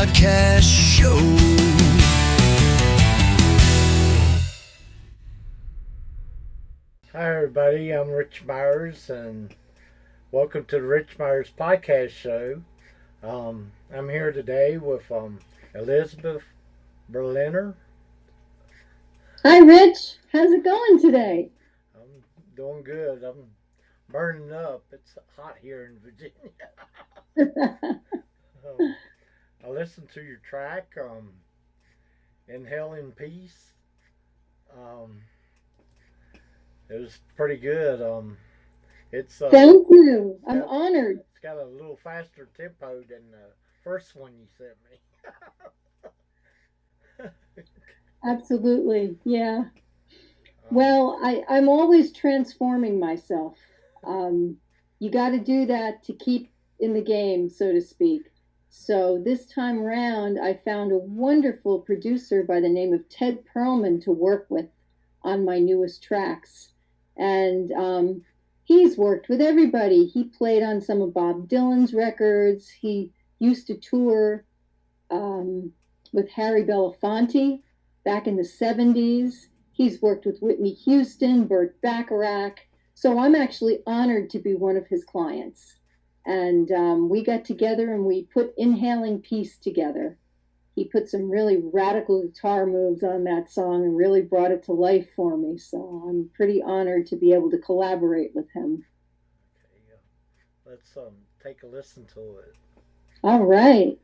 Podcast Show. Hi everybody, I'm Rich Myers and welcome to the Rich Myers Podcast Show. I'm here today with Elizabeth Berliner. Hi Rich, how's it going today? I'm doing good. I'm burning up. It's hot here in Virginia. I listened to your track, Inhaling Peace. It was pretty good. It's Thank you. I'm honored. It's got a little faster tempo than the first one you sent me. Absolutely, yeah. Well, I'm always transforming myself. You got to do that to keep in the game, so to speak. So this time around, I found a wonderful producer by the name of Ted Perlman to work with on my newest tracks. And he's worked with everybody. He played on some of Bob Dylan's records. He used to tour with Harry Belafonte back in the 70s. He's worked with Whitney Houston, Burt Bacharach. So I'm actually honored to be one of his clients. And we got together and we put Inhaling Peace together. He put some really radical guitar moves on that song and really brought it to life for me. So I'm pretty honored to be able to collaborate with him. Okay, let's take a listen to it. All right.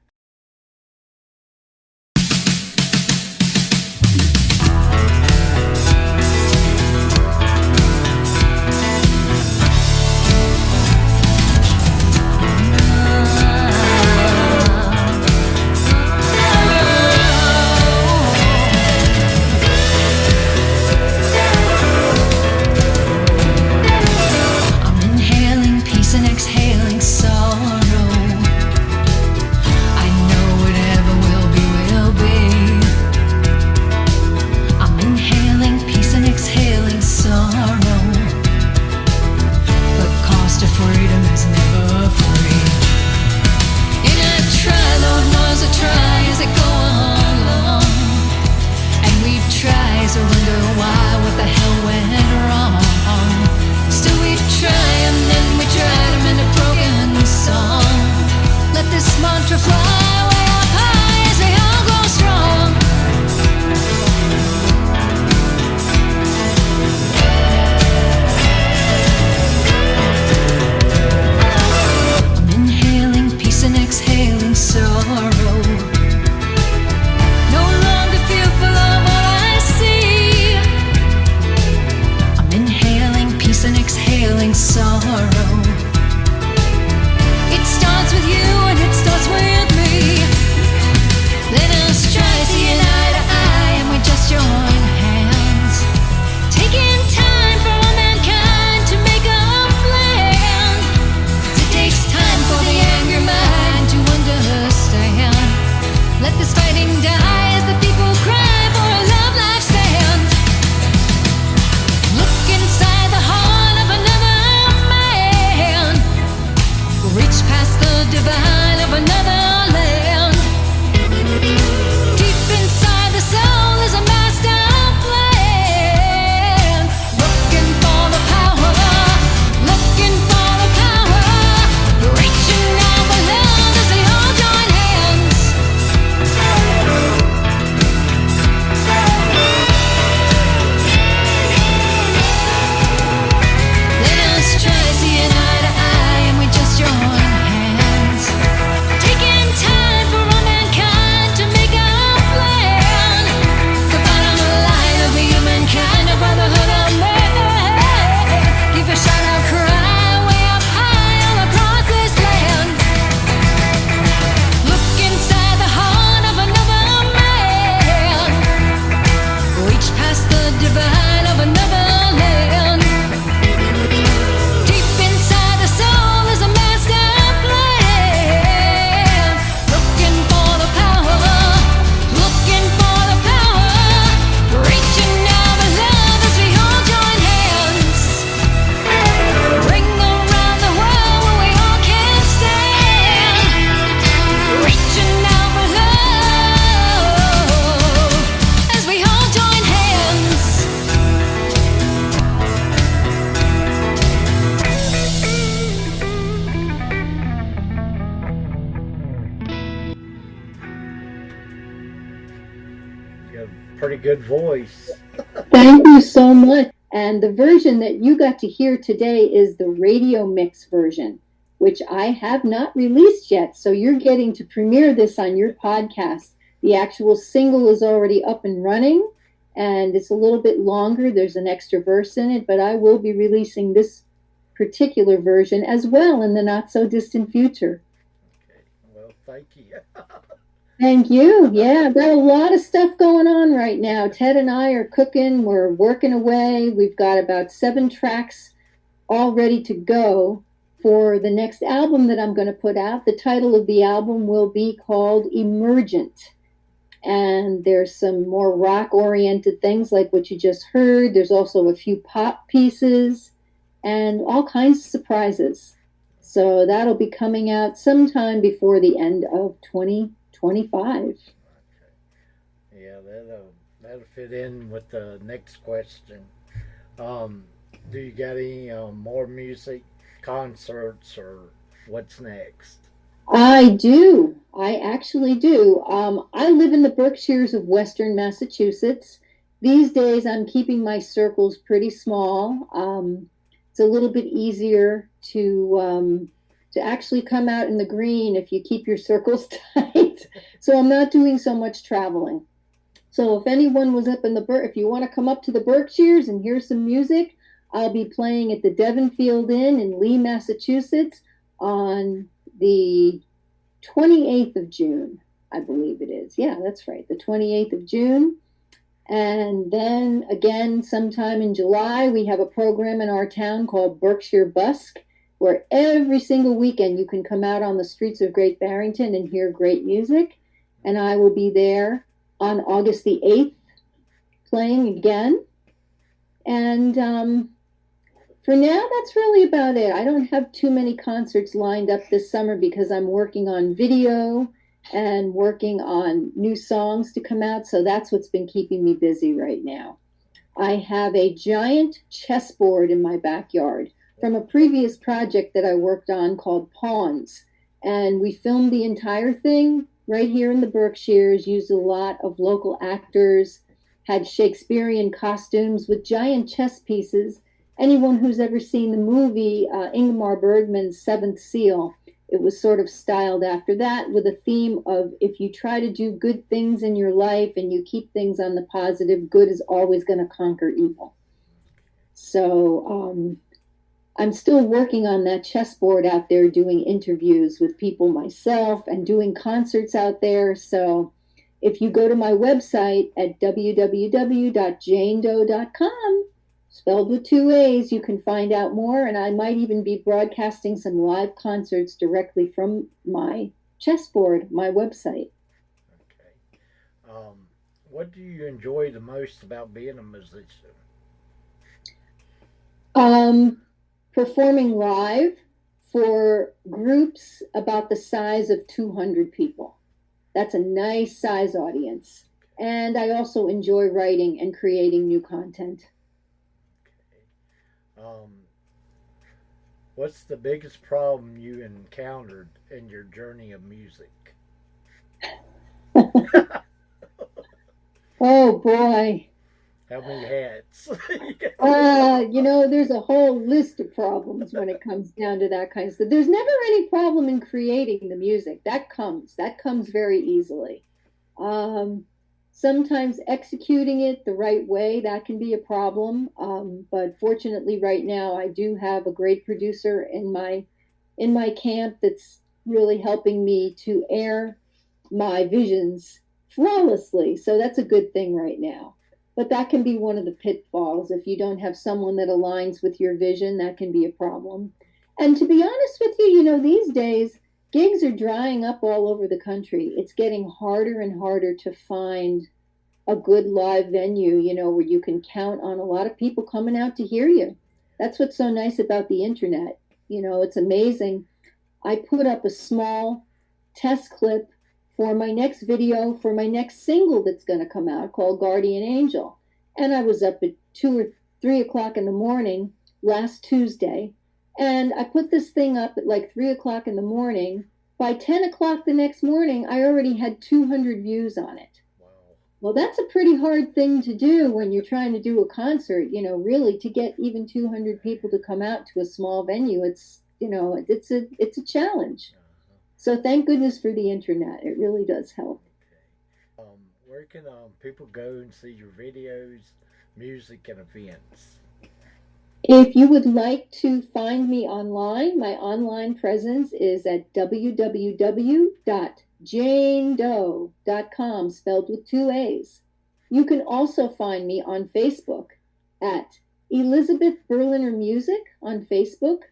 Exhaling sorrow. I pretty good voice. Thank you so much. And the version that you got to hear today is the radio mix version, which I have not released yet. So you're getting to premiere this on your podcast. The actual single is already up and running, and it's a little bit longer. There's an extra verse in it, but I will be releasing this particular version as well in the not so distant future. Okay. Well, thank you. Thank you. Yeah, I've got a lot of stuff going on right now. Ted and I are cooking. We're working away. We've got about 7 tracks all ready to go for the next album that I'm going to put out. The title of the album will be called Emergent. And there's some more rock-oriented things like what you just heard. There's also a few pop pieces and all kinds of surprises. So that'll be coming out sometime before the end of 2025. Yeah, that'll fit in with the next question. Do you got any more music, concerts, or what's next? I do. I actually do. I live in the Berkshires of Western Massachusetts. These days, I'm keeping my circles pretty small. It's a little bit easier to actually come out in the green if you keep your circles tight. So I'm not doing so much traveling. So if anyone was up in if you want to come up to the Berkshires and hear some music, I'll be playing at the Devonfield Inn in Lee, Massachusetts on the 28th of June, I believe it is. Yeah, that's right, the 28th of June. And then again, sometime in July, we have a program in our town called Berkshire Busk, where every single weekend you can come out on the streets of Great Barrington and hear great music. And I will be there on August the 8th playing again. And for now, that's really about it. I don't have too many concerts lined up this summer because I'm working on video and working on new songs to come out. So that's what's been keeping me busy right now. I have a giant chessboard in my backyard from a previous project that I worked on called Pawns. And we filmed the entire thing right here in the Berkshires, used a lot of local actors, had Shakespearean costumes with giant chess pieces. Anyone who's ever seen the movie Ingmar Bergman's Seventh Seal, it was sort of styled after that with a theme of if you try to do good things in your life and you keep things on the positive, good is always going to conquer evil. So I'm still working on that chessboard out there, doing interviews with people myself and doing concerts out there. So if you go to my website at www.janedoe.com, spelled with 2 A's, you can find out more, and I might even be broadcasting some live concerts directly from my chessboard, my website. Okay. What do you enjoy the most about being a musician? Performing live for groups about the size of 200 people. That's a nice size audience. And I also enjoy writing and creating new content. What's the biggest problem you encountered in your journey of music? Oh boy. How many hats? There's a whole list of problems when it comes down to that kind of stuff. There's never any problem in creating the music. That comes very easily. Sometimes executing it the right way, that can be a problem. But fortunately right now I do have a great producer in my camp that's really helping me to air my visions flawlessly. So that's a good thing right now. But that can be one of the pitfalls. If you don't have someone that aligns with your vision, that can be a problem. And to be honest with you, these days, gigs are drying up all over the country. It's getting harder and harder to find a good live venue, where you can count on a lot of people coming out to hear you. That's what's so nice about the internet. It's amazing. I put up a small test clip for my next video, for my next single that's going to come out called Guardian Angel. And I was up at 2 or 3 o'clock in the morning last Tuesday. And I put this thing up at like 3 o'clock in the morning. By 10 o'clock the next morning, I already had 200 views on it. Wow. Well, that's a pretty hard thing to do when you're trying to do a concert, really to get even 200 people to come out to a small venue. It's a challenge. Uh-huh. So thank goodness for the internet. It really does help. Okay. Where can people go and see your videos, music, and events? If you would like to find me online, my online presence is at www.janedoe.com, spelled with two A's. You can also find me on Facebook at Elizabeth Berliner Music on Facebook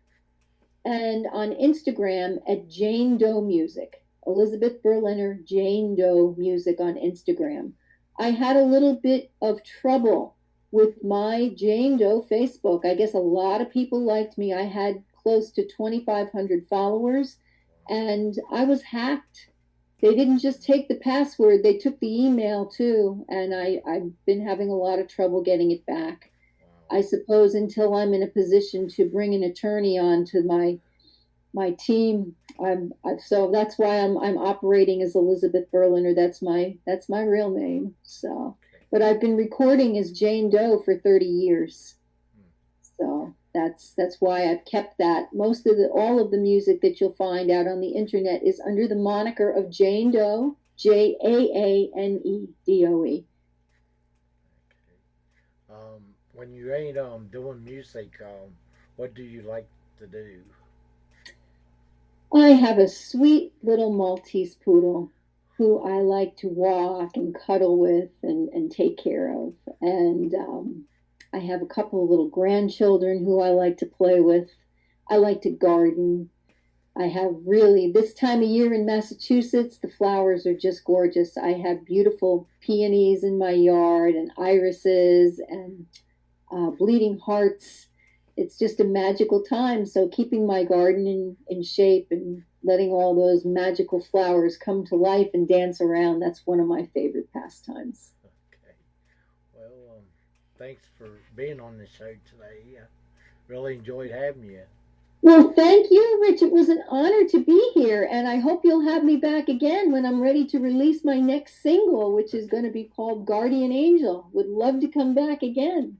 and on Instagram at Jane Doe Music. Elizabeth Berliner, Jane Doe Music on Instagram. I had a little bit of trouble with my Jane Doe Facebook. I guess a lot of people liked me. I had close to 2,500 followers, and I was hacked. They didn't just take the password, they took the email too, and I've been having a lot of trouble getting it back. Wow. I suppose until I'm in a position to bring an attorney on to my team, so that's why I'm operating as Elizabeth Berliner. That's my real name. So, Okay. but I've been recording as Jane Doe for 30 years. Hmm. So that's why I've kept that. Most of the all of the music that you'll find out on the internet is under the moniker of Jane Doe, JAANEDOE. Okay. When you ain't doing music, what do you like to do? I have a sweet little Maltese poodle who I like to walk and cuddle with and take care of. And I have a couple of little grandchildren who I like to play with. I like to garden. I have really, this time of year in Massachusetts, the flowers are just gorgeous. I have beautiful peonies in my yard and irises and bleeding hearts. It's just a magical time. So keeping my garden in shape and letting all those magical flowers come to life and dance around, that's one of my favorite pastimes. Okay. Well, thanks for being on the show today. I really enjoyed having you. Well, thank you, Rich. It was an honor to be here, and I hope you'll have me back again when I'm ready to release my next single, which is going to be called Guardian Angel. Would love to come back again.